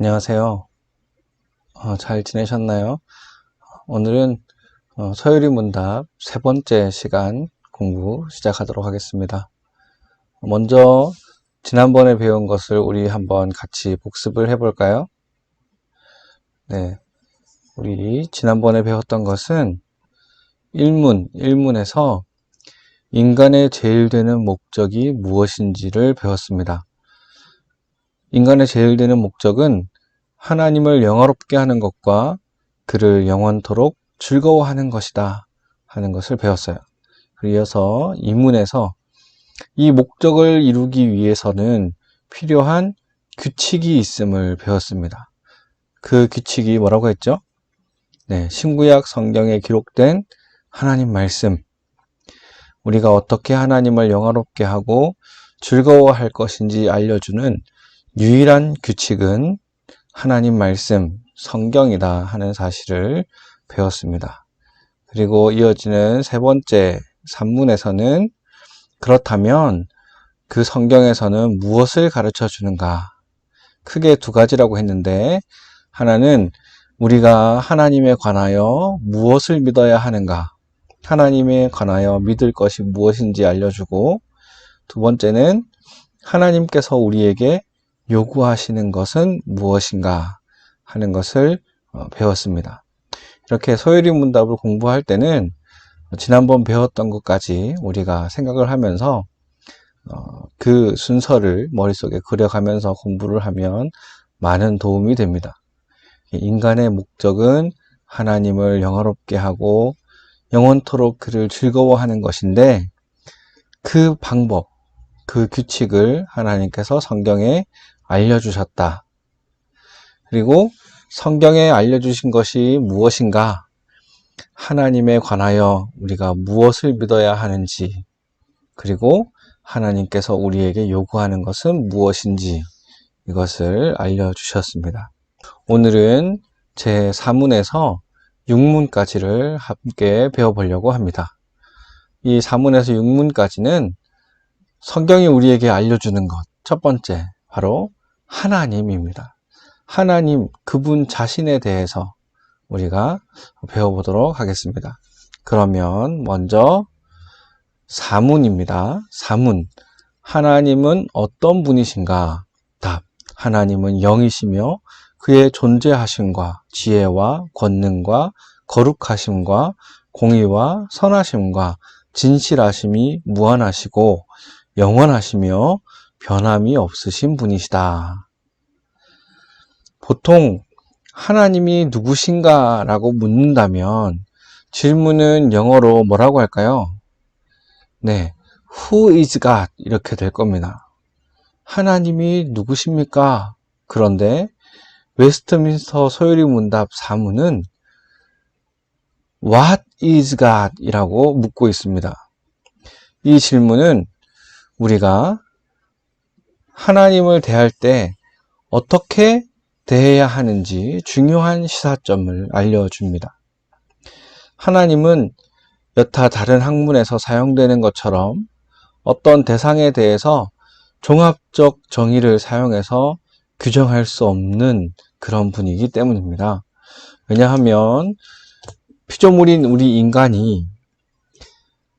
안녕하세요. 잘 지내셨나요? 오늘은 서열이 문답 세 번째 시간 공부 시작하도록 하겠습니다. 먼저 지난번에 배운 것을 우리 한번 같이 복습을 해볼까요? 네, 우리 지난번에 배웠던 것은 1문에서 인간의 제일 되는 목적이 무엇인지를 배웠습니다. 인간의 제일 되는 목적은 하나님을 영화롭게 하는 것과 그를 영원토록 즐거워하는 것이다 하는 것을 배웠어요. 이어서 이문에서 이 목적을 이루기 위해서는 필요한 규칙이 있음을 배웠습니다. 그 규칙이 뭐라고 했죠? 네, 신구약 성경에 기록된 하나님 말씀, 우리가 어떻게 하나님을 영화롭게 하고 즐거워할 것인지 알려주는 유일한 규칙은 하나님 말씀, 성경이다 하는 사실을 배웠습니다. 그리고 이어지는 세 번째 산문에서는 그렇다면 그 성경에서는 무엇을 가르쳐 주는가? 크게 두 가지라고 했는데, 하나는 우리가 하나님에 관하여 무엇을 믿어야 하는가? 하나님에 관하여 믿을 것이 무엇인지 알려주고, 두 번째는 하나님께서 우리에게 요구하시는 것은 무엇인가 하는 것을 배웠습니다. 이렇게 소요리 문답을 공부할 때는 지난번 배웠던 것까지 우리가 생각을 하면서 그 순서를 머릿속에 그려가면서 공부를 하면 많은 도움이 됩니다. 인간의 목적은 하나님을 영화롭게 하고 영원토록 그를 즐거워하는 것인데, 그 방법, 그 규칙을 하나님께서 성경에 알려주셨다. 그리고 성경에 알려주신 것이 무엇인가? 하나님에 관하여 우리가 무엇을 믿어야 하는지, 그리고 하나님께서 우리에게 요구하는 것은 무엇인지, 이것을 알려주셨습니다. 오늘은 제 4문에서 6문까지를 함께 배워보려고 합니다. 이 4문에서 6문까지는 성경이 우리에게 알려주는 것, 첫 번째, 바로 하나님입니다. 하나님, 그분 자신에 대해서 우리가 배워보도록 하겠습니다. 그러면 먼저 4문입니다. 4문, 하나님은 어떤 분이신가? 답, 하나님은 영이시며 그의 존재하심과 지혜와 권능과 거룩하심과 공의와 선하심과 진실하심이 무한하시고 영원하시며 변함이 없으신 분이시다. 보통 하나님이 누구신가 라고 묻는다면 질문은 영어로 뭐라고 할까요? 네, Who is God? 이렇게 될 겁니다. 하나님이 누구십니까? 그런데 웨스트민스터 소요리 문답 4문은 What is God? 이라고 묻고 있습니다. 이 질문은 우리가 하나님을 대할 때 어떻게 대해야 하는지 중요한 시사점을 알려줍니다. 하나님은 여타 다른 학문에서 사용되는 것처럼 어떤 대상에 대해서 종합적 정의를 사용해서 규정할 수 없는 그런 분이기 때문입니다. 왜냐하면 피조물인 우리 인간이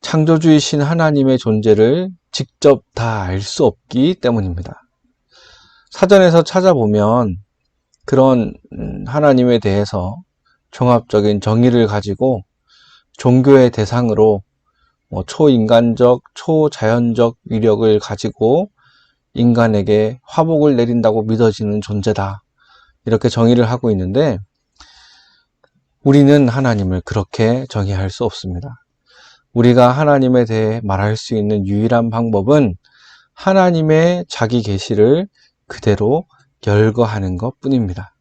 창조주이신 하나님의 존재를 직접 다 알 수 없기 때문입니다. 사전에서 찾아보면 그런 하나님에 대해서 종합적인 정의를 가지고 종교의 대상으로 초인간적, 초자연적 위력을 가지고 인간에게 화복을 내린다고 믿어지는 존재다, 이렇게 정의를 하고 있는데, 우리는 하나님을 그렇게 정의할 수 없습니다. 우리가 하나님에 대해 말할 수 있는 유일한 방법은 하나님의 자기 계시를 그대로 열거하는 것 뿐입니다.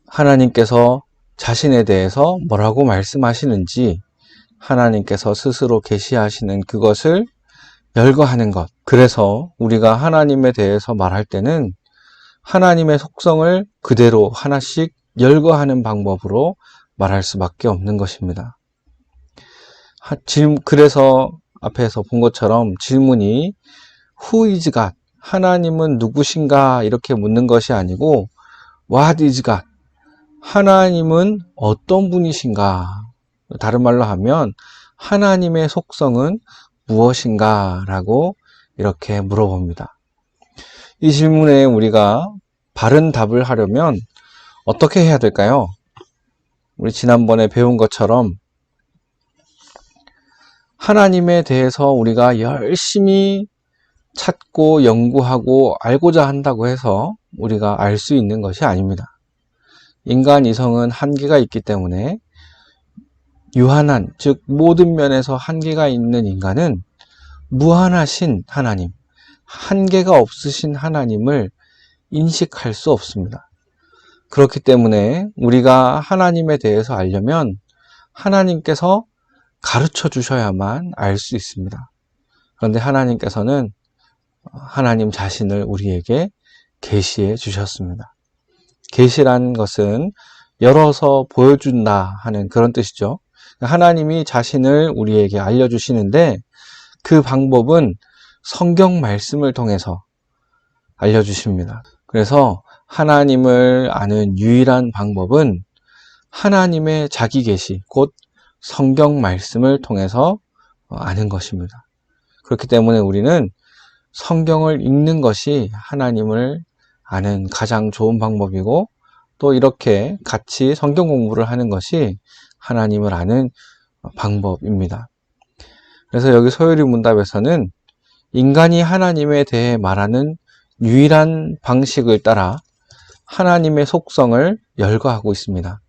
하나님께서 자신에 대해서 뭐라고 말씀하시는지 하나님께서 스스로 계시하시는 그것을 열거하는 것. 그래서 우리가 하나님에 대해서 말할 때는 하나님의 속성을 그대로 하나씩 열거하는 방법으로 말할 수밖에 없는 것입니다. 그래서 앞에서 본 것처럼 질문이 Who is God? 하나님은 누구신가 이렇게 묻는 것이 아니고 What is God? 하나님은 어떤 분이신가? 다른 말로 하면 하나님의 속성은 무엇인가? 라고 이렇게 물어봅니다. 이 질문에 우리가 바른 답을 하려면 어떻게 해야 될까요? 우리 지난번에 배운 것처럼 하나님에 대해서 우리가 열심히 찾고 연구하고 알고자 한다고 해서 우리가 알 수 있는 것이 아닙니다. 인간 이성은 한계가 있기 때문에 유한한, 즉 모든 면에서 한계가 있는 인간은 무한하신 하나님, 한계가 없으신 하나님을 인식할 수 없습니다. 그렇기 때문에 우리가 하나님에 대해서 알려면 하나님께서 가르쳐 주셔야만 알 수 있습니다. 그런데 하나님께서는 하나님 자신을 우리에게 계시해 주셨습니다. 계시란 것은 열어서 보여준다 하는 그런 뜻이죠. 하나님이 자신을 우리에게 알려주시는데 그 방법은 성경 말씀을 통해서 알려주십니다. 그래서 하나님을 아는 유일한 방법은 하나님의 자기 계시, 곧 성경 말씀을 통해서 아는 것입니다. 그렇기 때문에 우리는 성경을 읽는 것이 하나님을 아는 가장 좋은 방법이고, 또 이렇게 같이 성경 공부를 하는 것이 하나님을 아는 방법입니다. 그래서 여기 소요리 문답에서는 인간이 하나님에 대해 말하는 유일한 방식을 따라 하나님의 속성을 열거하고 있습니다.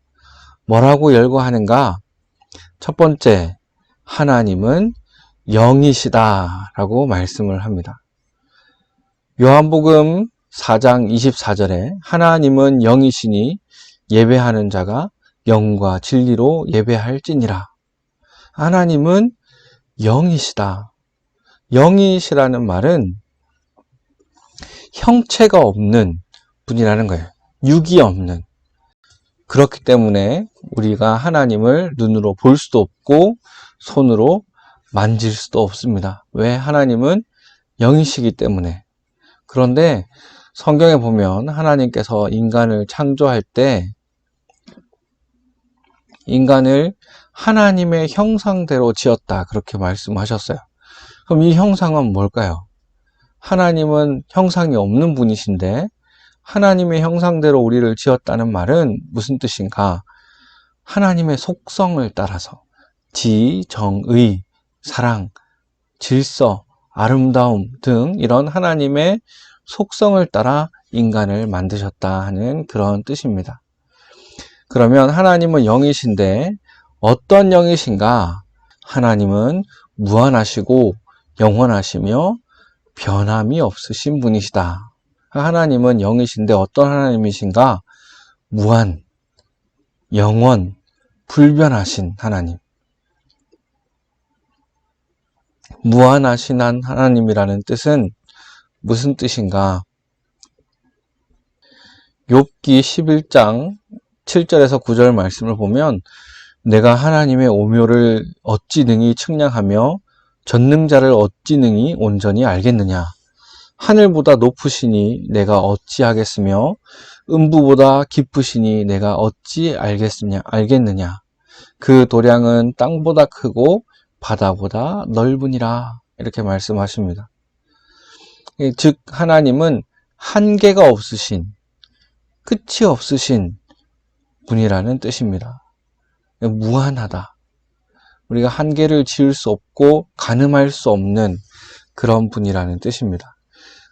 뭐라고 열거하는가? 첫 번째, 하나님은 영이시다 라고 말씀을 합니다. 요한복음 4장 24절에 하나님은 영이시니 예배하는 자가 영과 진리로 예배할지니라. 하나님은 영이시다. 영이시라는 말은 형체가 없는 분이라는 거예요. 육이 없는. 그렇기 때문에 우리가 하나님을 눈으로 볼 수도 없고 손으로 만질 수도 없습니다. 왜? 하나님은 영이시기 때문에. 그런데 성경에 보면 하나님께서 인간을 창조할 때 인간을 하나님의 형상대로 지었다 그렇게 말씀하셨어요. 그럼 이 형상은 뭘까요? 하나님은 형상이 없는 분이신데 하나님의 형상대로 우리를 지었다는 말은 무슨 뜻인가? 하나님의 속성을 따라서 지, 정, 의, 사랑, 질서, 아름다움 등 이런 하나님의 속성을 따라 인간을 만드셨다 하는 그런 뜻입니다. 그러면 하나님은 영이신데 어떤 영이신가? 하나님은 무한하시고 영원하시며 변함이 없으신 분이시다. 하나님은 영이신데 어떤 하나님이신가? 무한, 영원, 불변하신 하나님. 무한하신 하나님이라는 뜻은 무슨 뜻인가? 욥기 11장 7절에서 9절 말씀을 보면 내가 하나님의 오묘를 어찌 능히 측량하며 전능자를 어찌 능히 온전히 알겠느냐? 하늘보다 높으시니 내가 어찌 하겠으며 음부보다 깊으시니 내가 어찌 알겠느냐? 그 도량은 땅보다 크고 바다보다 넓으니라. 이렇게 말씀하십니다. 즉 하나님은 한계가 없으신, 끝이 없으신 분이라는 뜻입니다. 무한하다. 우리가 한계를 지을 수 없고 가늠할 수 없는 그런 분이라는 뜻입니다.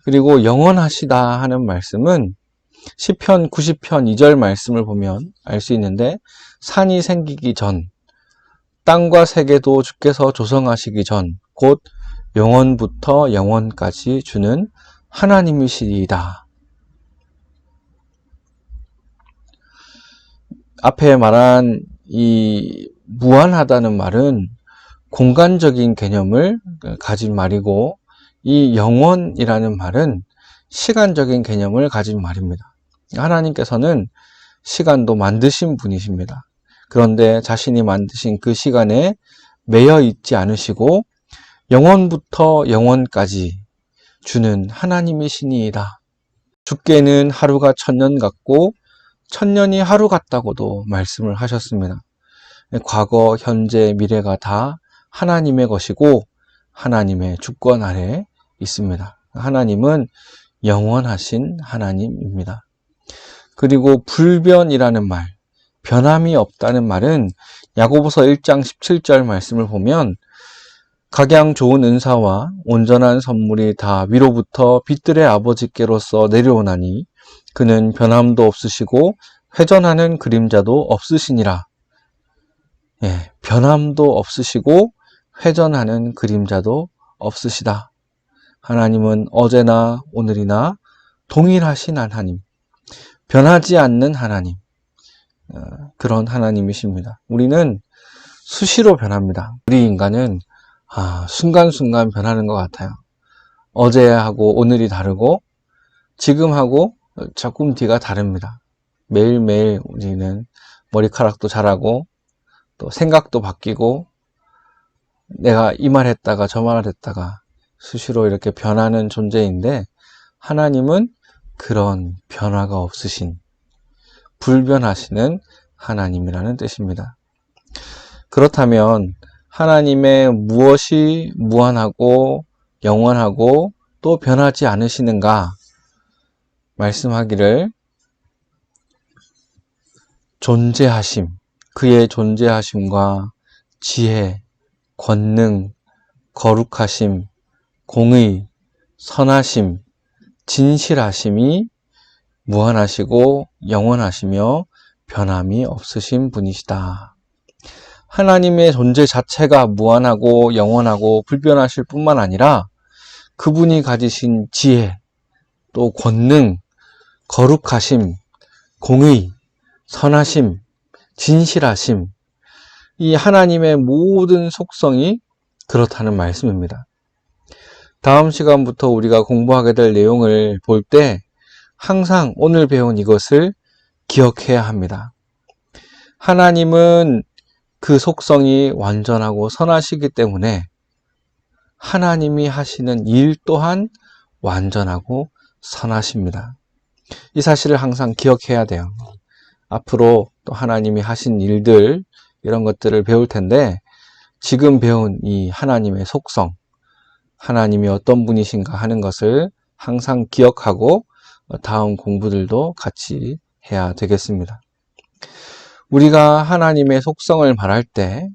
그리고 영원하시다 하는 말씀은 시편 90편 2절 말씀을 보면 알 수 있는데 산이 생기기 전, 땅과 세계도 주께서 조성하시기 전, 곧 영원부터 영원까지 주는 하나님이시리이다. 앞에 말한 이 무한하다는 말은 공간적인 개념을 가진 말이고 이 영원이라는 말은 시간적인 개념을 가진 말입니다. 하나님께서는 시간도 만드신 분이십니다. 그런데 자신이 만드신 그 시간에 매여 있지 않으시고 영원부터 영원까지 주는 하나님이시니이다. 주께는 하루가 1000년 같고 1000년이 하루 같다고도 말씀을 하셨습니다. 과거, 현재, 미래가 다 하나님의 것이고 하나님의 주권 아래 있습니다. 하나님은 영원하신 하나님입니다. 그리고 불변이라는 말, 변함이 없다는 말은 야고보서 1장 17절 말씀을 보면 각양 좋은 은사와 온전한 선물이 다 위로부터 빛들의 아버지께로서 내려오나니 그는 변함도 없으시고 회전하는 그림자도 없으시니라. 예, 변함도 없으시고 회전하는 그림자도 없으시다. 하나님은 어제나 오늘이나 동일하신 하나님, 변하지 않는 하나님, 그런 하나님이십니다. 우리는 수시로 변합니다. 우리 인간은 순간순간 변하는 것 같아요. 어제하고 오늘이 다르고 지금하고 조금 뒤가 다릅니다. 매일매일 우리는 머리카락도 자라고 또 생각도 바뀌고 내가 이 말 했다가 저 말 했다가 수시로 이렇게 변하는 존재인데 하나님은 그런 변화가 없으신 불변하시는 하나님이라는 뜻입니다. 그렇다면 하나님의 무엇이 무한하고 영원하고 또 변하지 않으시는가 말씀하기를 존재하심, 그의 존재하심과 지혜, 권능, 거룩하심, 공의, 선하심, 진실하심이 무한하시고 영원하시며 변함이 없으신 분이시다. 하나님의 존재 자체가 무한하고 영원하고 불변하실 뿐만 아니라 그분이 가지신 지혜, 또 권능, 거룩하심, 공의, 선하심, 진실하심, 이 하나님의 모든 속성이 그렇다는 말씀입니다. 다음 시간부터 우리가 공부하게 될 내용을 볼 때 항상 오늘 배운 이것을 기억해야 합니다. 하나님은 그 속성이 완전하고 선하시기 때문에 하나님이 하시는 일 또한 완전하고 선하십니다. 이 사실을 항상 기억해야 돼요. 앞으로 또 하나님이 하신 일들 이런 것들을 배울 텐데 지금 배운 이 하나님의 속성, 하나님이 어떤 분이신가 하는 것을 항상 기억하고 다음 공부들도 같이 해야 되겠습니다. 우리가 하나님의 속성을 말할 때,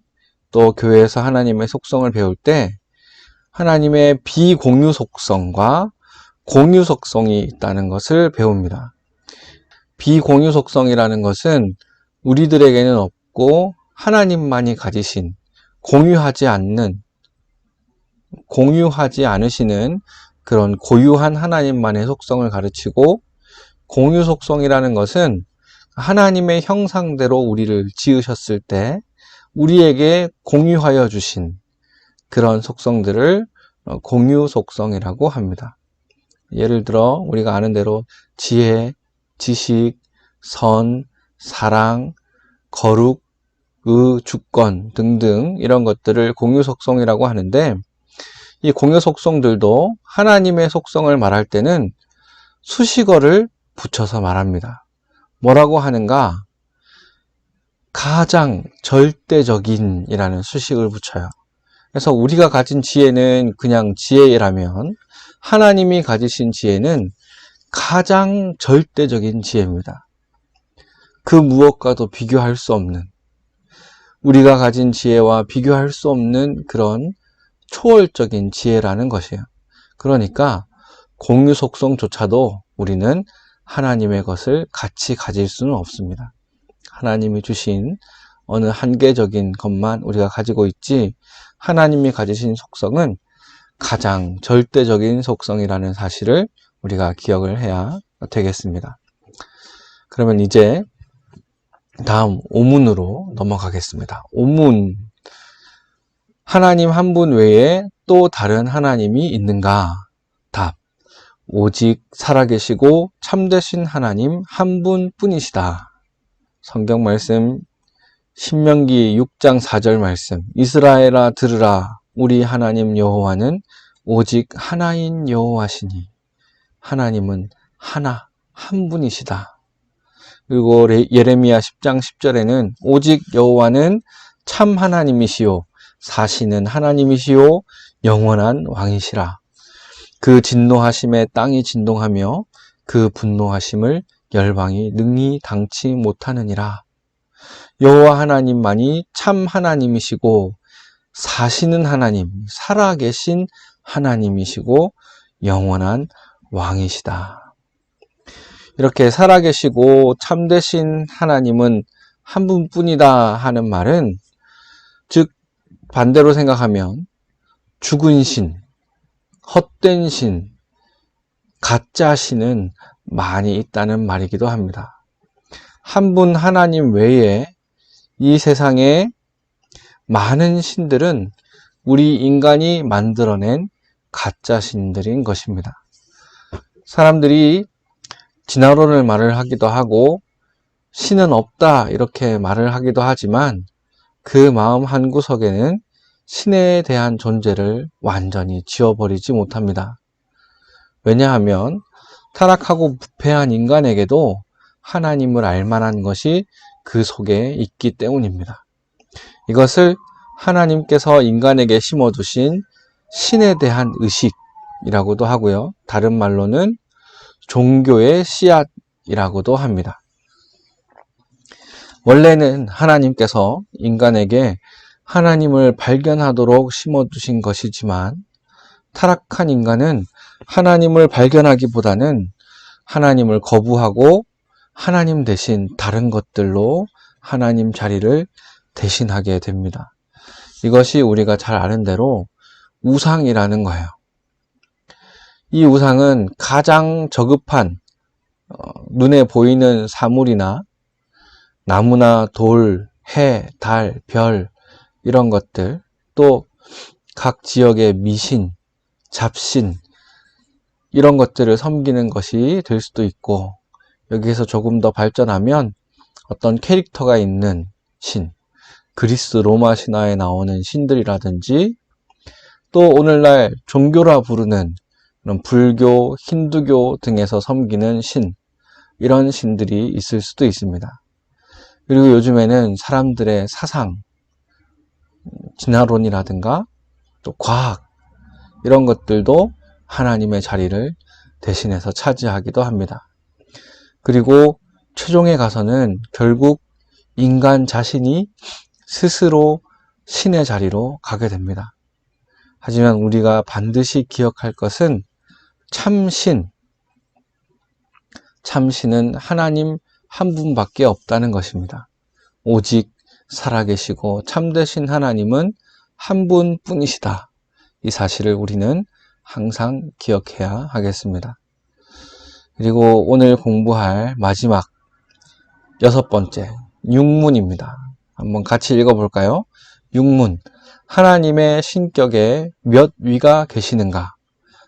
또 교회에서 하나님의 속성을 배울 때 하나님의 비공유 속성과 공유 속성이 있다는 것을 배웁니다. 비공유 속성이라는 것은 우리들에게는 없고 하나님만이 가지신 공유하지 않으시는 그런 고유한 하나님만의 속성을 가르치고, 공유 속성이라는 것은 하나님의 형상대로 우리를 지으셨을 때 우리에게 공유하여 주신 그런 속성들을 공유 속성이라고 합니다. 예를 들어 우리가 아는 대로 지혜, 지식, 선, 사랑, 거룩, 주권 등등 이런 것들을 공유 속성이라고 하는데, 이 공유 속성들도 하나님의 속성을 말할 때는 수식어를 붙여서 말합니다. 뭐라고 하는가? 가장 절대적인 이라는 수식을 붙여요. 그래서 우리가 가진 지혜는 그냥 지혜라면 하나님이 가지신 지혜는 가장 절대적인 지혜입니다. 그 무엇과도 비교할 수 없는, 우리가 가진 지혜와 비교할 수 없는 그런 초월적인 지혜라는 것이에요. 그러니까 공유 속성조차도 우리는 하나님의 것을 같이 가질 수는 없습니다. 하나님이 주신 어느 한계적인 것만 우리가 가지고 있지, 하나님이 가지신 속성은 가장 절대적인 속성이라는 사실을 우리가 기억을 해야 되겠습니다. 그러면 이제 다음 오문으로 넘어가겠습니다. 오문. 하나님 한 분 외에 또 다른 하나님이 있는가? 답. 오직 살아계시고 참되신 하나님 한 분뿐이시다. 성경 말씀 신명기 6장 4절 말씀. 이스라엘아 들으라. 우리 하나님 여호와는 오직 하나인 여호와시니 하나님은 한 분이시다. 그리고 예레미야 10장 10절에는 오직 여호와는 참 하나님이시요 사시는 하나님이시요 영원한 왕이시라. 그 진노하심에 땅이 진동하며 그 분노하심을 열방이 능히 당치 못하느니라. 여호와 하나님만이 참 하나님이시고 사시는 하나님, 살아계신 하나님이시고 영원한 왕이시다. 이렇게 살아계시고 참되신 하나님은 한 분뿐이다 하는 말은, 즉 반대로 생각하면 죽은 신, 헛된 신, 가짜 신은 많이 있다는 말이기도 합니다. 한 분 하나님 외에 이 세상에 많은 신들은 우리 인간이 만들어낸 가짜 신들인 것입니다. 사람들이 진화론을 말을 하기도 하고 신은 없다 이렇게 말을 하기도 하지만 그 마음 한구석에는 신에 대한 존재를 완전히 지워버리지 못합니다. 왜냐하면 타락하고 부패한 인간에게도 하나님을 알만한 것이 그 속에 있기 때문입니다. 이것을 하나님께서 인간에게 심어두신 신에 대한 의식이라고도 하고요. 다른 말로는 종교의 씨앗이라고도 합니다. 원래는 하나님께서 인간에게 하나님을 발견하도록 심어두신 것이지만 타락한 인간은 하나님을 발견하기보다는 하나님을 거부하고 하나님 대신 다른 것들로 하나님 자리를 대신하게 됩니다. 이것이 우리가 잘 아는 대로 우상이라는 거예요. 이 우상은 가장 저급한 눈에 보이는 사물이나 나무나 돌, 해, 달, 별 이런 것들, 또 각 지역의 미신, 잡신 이런 것들을 섬기는 것이 될 수도 있고, 여기에서 조금 더 발전하면 어떤 캐릭터가 있는 신, 그리스 로마 신화에 나오는 신들이라든지, 또 오늘날 종교라 부르는 그런 불교, 힌두교 등에서 섬기는 신, 이런 신들이 있을 수도 있습니다. 그리고 요즘에는 사람들의 사상, 진화론이라든가 또 과학 이런 것들도 하나님의 자리를 대신해서 차지하기도 합니다. 그리고 최종에 가서는 결국 인간 자신이 스스로 신의 자리로 가게 됩니다. 하지만 우리가 반드시 기억할 것은 참신은 하나님 한 분밖에 없다는 것입니다. 오직 살아계시고 참되신 하나님은 한 분뿐이시다. 이 사실을 우리는 항상 기억해야 하겠습니다. 그리고 오늘 공부할 마지막 6번째, 육문입니다. 한번 같이 읽어볼까요? 육문, 하나님의 신격에 몇 위가 계시는가?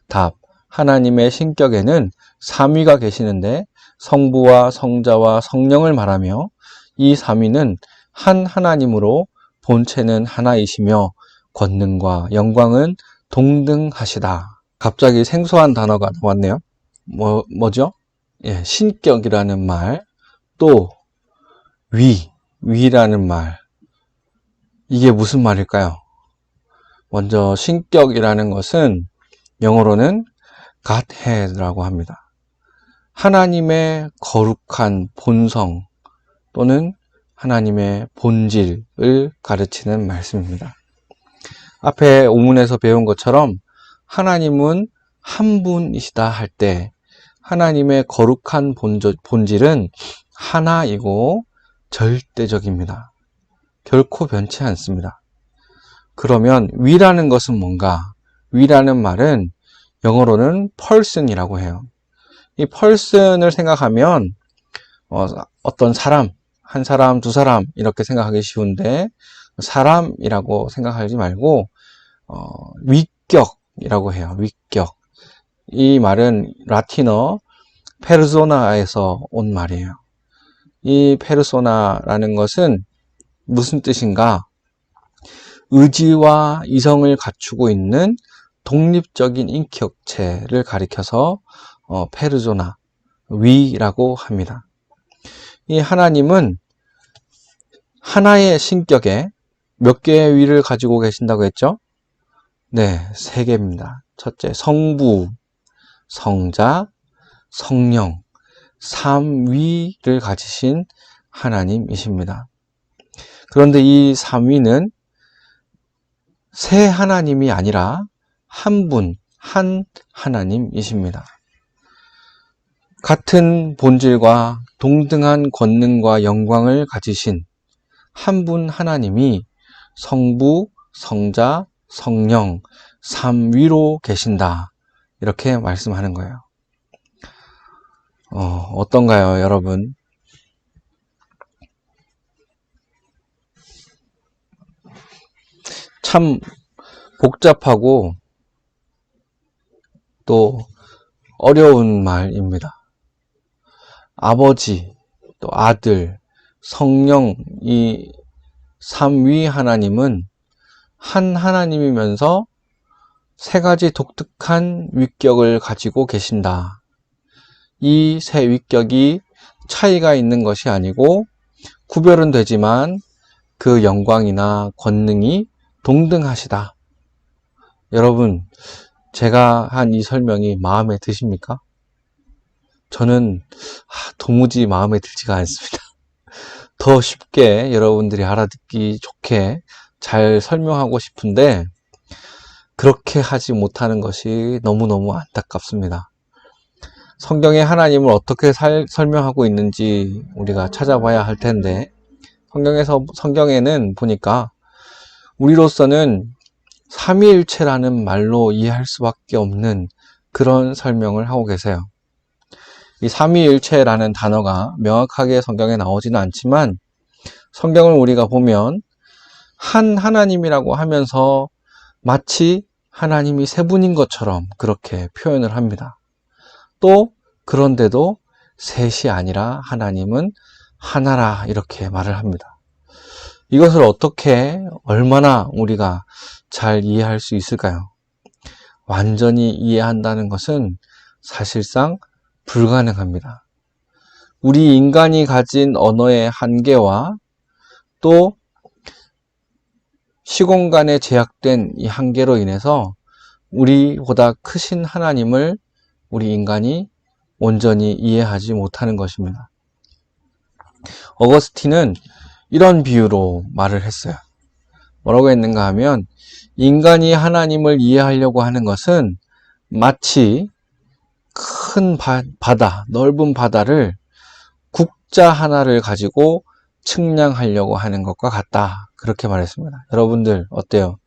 답, 하나님의 신격에는 3위가 계시는데 성부와 성자와 성령을 말하며 이 3위는 한 하나님으로 본체는 하나이시며 권능과 영광은 동등하시다. 갑자기 생소한 단어가 나왔네요. 뭐죠? 예, 신격이라는 말, 또 위라는 말. 이게 무슨 말일까요? 먼저 신격이라는 것은 영어로는 Godhead라고 합니다. 하나님의 거룩한 본성 또는 하나님의 본질을 가르치는 말씀입니다. 앞에 오문에서 배운 것처럼 하나님은 한 분이시다 할 때 하나님의 거룩한 본질은 하나이고 절대적입니다. 결코 변치 않습니다. 그러면 위라는 것은 뭔가? 위라는 말은 영어로는 person이라고 해요. 이 person을 생각하면 어떤 사람, 한 사람, 두 사람 이렇게 생각하기 쉬운데 사람이라고 생각하지 말고 위격이라고 해요. 위격. 이 말은 라틴어 페르소나에서 온 말이에요. 이 페르소나라는 것은 무슨 뜻인가? 의지와 이성을 갖추고 있는 독립적인 인격체를 가리켜서 페르소나, 위라고 합니다. 이 하나님은 하나의 신격에 몇 개의 위를 가지고 계신다고 했죠? 네, 3개입니다. 첫째, 성부, 성자, 성령, 삼위를 가지신 하나님이십니다. 그런데 이 삼위는 세 하나님이 아니라 한 분, 한 하나님이십니다. 같은 본질과 동등한 권능과 영광을 가지신 한 분 하나님이 성부, 성자, 성령, 삼위로 계신다. 이렇게 말씀하는 거예요. 어떤가요, 여러분? 참 복잡하고 또 어려운 말입니다. 아버지, 또 아들, 성령, 이 삼위 하나님은 한 하나님이면서 3가지 독특한 위격을 가지고 계신다. 이 3 위격이 차이가 있는 것이 아니고 구별은 되지만 그 영광이나 권능이 동등하시다. 여러분, 제가 한 이 설명이 마음에 드십니까? 저는 도무지 마음에 들지가 않습니다. 더 쉽게 여러분들이 알아듣기 좋게 잘 설명하고 싶은데 그렇게 하지 못하는 것이 너무너무 안타깝습니다. 성경에 하나님을 어떻게 설명하고 있는지 우리가 찾아봐야 할 텐데 성경에는 보니까 우리로서는 삼위일체라는 말로 이해할 수밖에 없는 그런 설명을 하고 계세요. 이 삼위일체라는 단어가 명확하게 성경에 나오지는 않지만 성경을 우리가 보면 한 하나님이라고 하면서 마치 하나님이 3분인 것처럼 그렇게 표현을 합니다. 또 그런데도 셋이 아니라 하나님은 하나라 이렇게 말을 합니다. 이것을 어떻게 얼마나 우리가 잘 이해할 수 있을까요? 완전히 이해한다는 것은 사실상 불가능합니다. 우리 인간이 가진 언어의 한계와 또 시공간에 제약된 이 한계로 인해서 우리보다 크신 하나님을 우리 인간이 온전히 이해하지 못하는 것입니다. 어거스틴은 이런 비유로 말을 했어요. 뭐라고 했는가 하면 인간이 하나님을 이해하려고 하는 것은 마치 큰 바다, 넓은 바다를 국자 하나를 가지고 측량하려고 하는 것과 같다. 그렇게 말했습니다. 여러분들 어때요?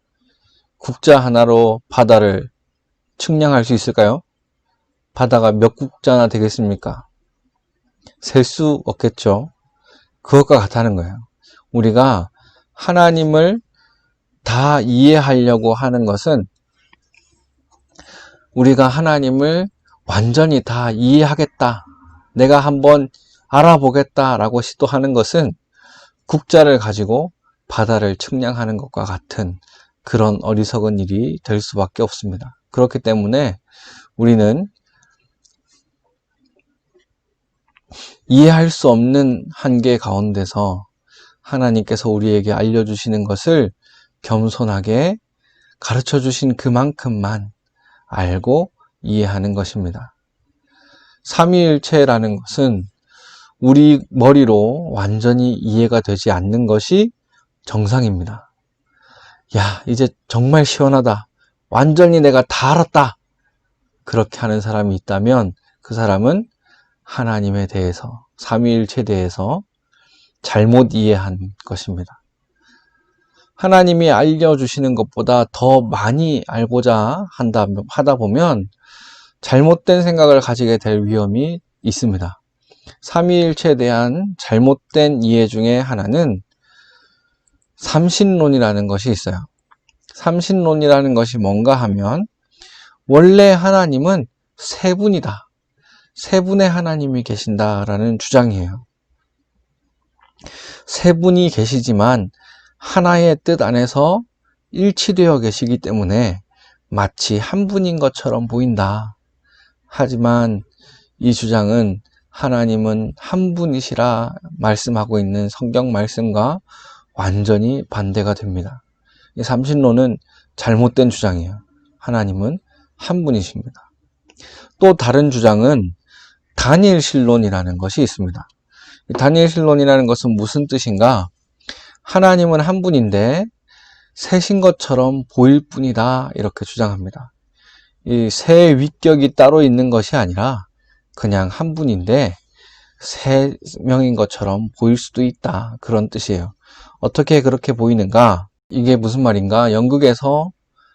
국자 하나로 바다를 측량할 수 있을까요? 바다가 몇 국자나 되겠습니까? 셀 수 없겠죠. 그것과 같다는 거예요. 우리가 하나님을 다 이해하려고 하는 것은 우리가 하나님을 완전히 다 이해하겠다, 내가 한번 알아보겠다라고 시도하는 것은 국자를 가지고 바다를 측량하는 것과 같은 그런 어리석은 일이 될 수밖에 없습니다. 그렇기 때문에 우리는 이해할 수 없는 한계 가운데서 하나님께서 우리에게 알려주시는 것을 겸손하게 가르쳐 주신 그만큼만 알고 이해하는 것입니다. 삼위일체라는 것은 우리 머리로 완전히 이해가 되지 않는 것이 정상입니다. 야, 이제 정말 시원하다. 완전히 내가 다 알았다. 그렇게 하는 사람이 있다면 그 사람은 하나님에 대해서, 삼위일체에 대해서 잘못 이해한 것입니다. 하나님이 알려주시는 것보다 더 많이 알고자 하다 보면 잘못된 생각을 가지게 될 위험이 있습니다. 삼위일체에 대한 잘못된 이해 중에 하나는 삼신론이라는 것이 있어요. 삼신론이라는 것이 뭔가 하면 원래 하나님은 3분이다. 3분의 하나님이 계신다라는 주장이에요. 3분이 계시지만 하나의 뜻 안에서 일치되어 계시기 때문에 마치 한 분인 것처럼 보인다. 하지만 이 주장은 하나님은 한 분이시라 말씀하고 있는 성경 말씀과 완전히 반대가 됩니다. 이 삼신론은 잘못된 주장이에요. 하나님은 한 분이십니다. 또 다른 주장은 다니엘신론이라는 것이 있습니다. 다니엘신론이라는 것은 무슨 뜻인가? 하나님은 한 분인데 셋인 것처럼 보일 뿐이다, 이렇게 주장합니다. 이 세 위격이 따로 있는 것이 아니라 그냥 한 분인데 세 명인 것처럼 보일 수도 있다, 그런 뜻이에요. 어떻게 그렇게 보이는가? 이게 무슨 말인가? 연극에서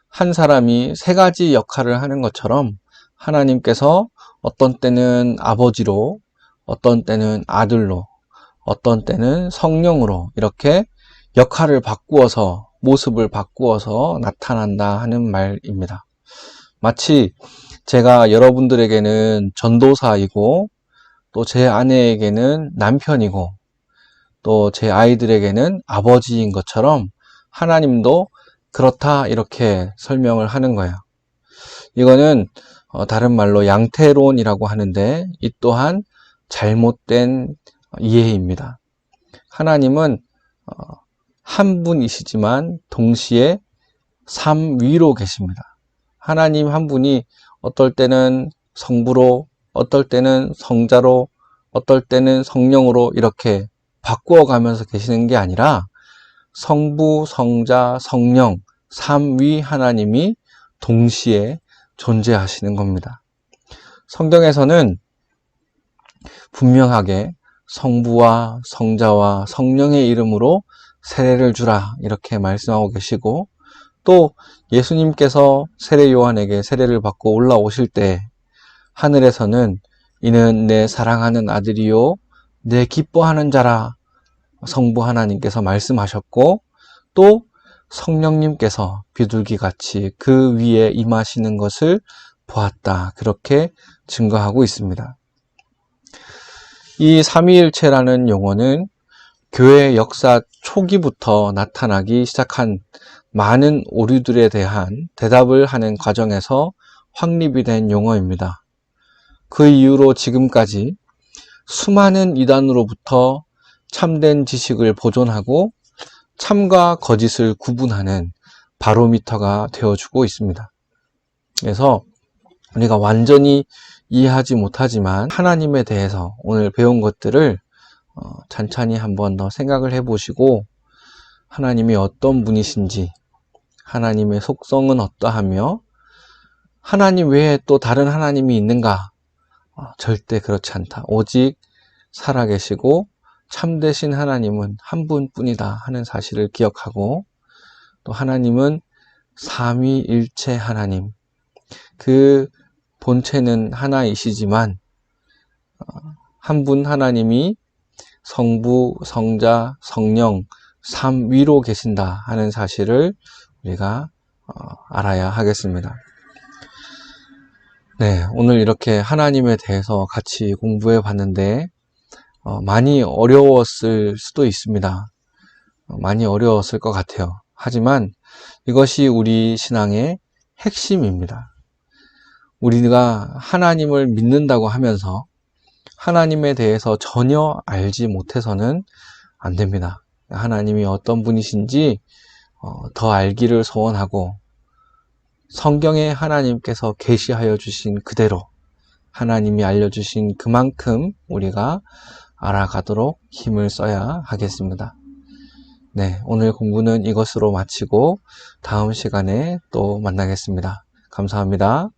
한 사람이 세 가지 역할을 하는 것처럼 하나님께서 어떤 때는 아버지로, 어떤 때는 아들로, 어떤 때는 성령으로 이렇게 역할을 바꾸어서, 모습을 바꾸어서 나타난다 하는 말입니다. 마치 제가 여러분들에게는 전도사이고, 또 제 아내에게는 남편이고, 또 제 아이들에게는 아버지인 것처럼 하나님도 그렇다, 이렇게 설명을 하는 거예요. 이거는 다른 말로 양태론이라고 하는데, 이 또한 잘못된 이해입니다. 하나님은 한 분이시지만 동시에 삼위로 계십니다. 하나님 한 분이 어떨 때는 성부로, 어떨 때는 성자로, 어떨 때는 성령으로 이렇게 바꾸어 가면서 계시는 게 아니라 성부, 성자, 성령, 삼위 하나님이 동시에 존재하시는 겁니다. 성경에서는 분명하게 성부와 성자와 성령의 이름으로 세례를 주라, 이렇게 말씀하고 계시고, 또 예수님께서 세례 요한에게 세례를 받고 올라오실 때 하늘에서는 이는 내 사랑하는 아들이요 내 기뻐하는 자라, 성부 하나님께서 말씀하셨고, 또 성령님께서 비둘기같이 그 위에 임하시는 것을 보았다, 그렇게 증거하고 있습니다. 이 삼위일체라는 용어는 교회 역사 초기부터 나타나기 시작한 많은 오류들에 대한 대답을 하는 과정에서 확립이 된 용어입니다. 그 이후로 지금까지 수많은 이단으로부터 참된 지식을 보존하고 참과 거짓을 구분하는 바로미터가 되어주고 있습니다. 그래서 우리가 완전히 이해하지 못하지만 하나님에 대해서 오늘 배운 것들을 찬찬히 한번 더 생각을 해보시고, 하나님이 어떤 분이신지, 하나님의 속성은 어떠하며 하나님 외에 또 다른 하나님이 있는가? 절대 그렇지 않다. 오직 살아계시고 참되신 하나님은 한 분뿐이다 하는 사실을 기억하고, 또 하나님은 삼위일체 하나님, 그 본체는 하나이시지만 한 분 하나님이 성부, 성자, 성령 삼위로 계신다 하는 사실을 우리가 알아야 하겠습니다. 네, 오늘 이렇게 하나님에 대해서 같이 공부해 봤는데 많이 어려웠을 수도 있습니다. 많이 어려웠을 것 같아요. 하지만 이것이 우리 신앙의 핵심입니다. 우리가 하나님을 믿는다고 하면서 하나님에 대해서 전혀 알지 못해서는 안 됩니다. 하나님이 어떤 분이신지 더 알기를 소원하고, 성경에 하나님께서 계시하여 주신 그대로 하나님이 알려주신 그만큼 우리가 알아가도록 힘을 써야 하겠습니다. 네, 오늘 공부는 이것으로 마치고 다음 시간에 또 만나겠습니다. 감사합니다.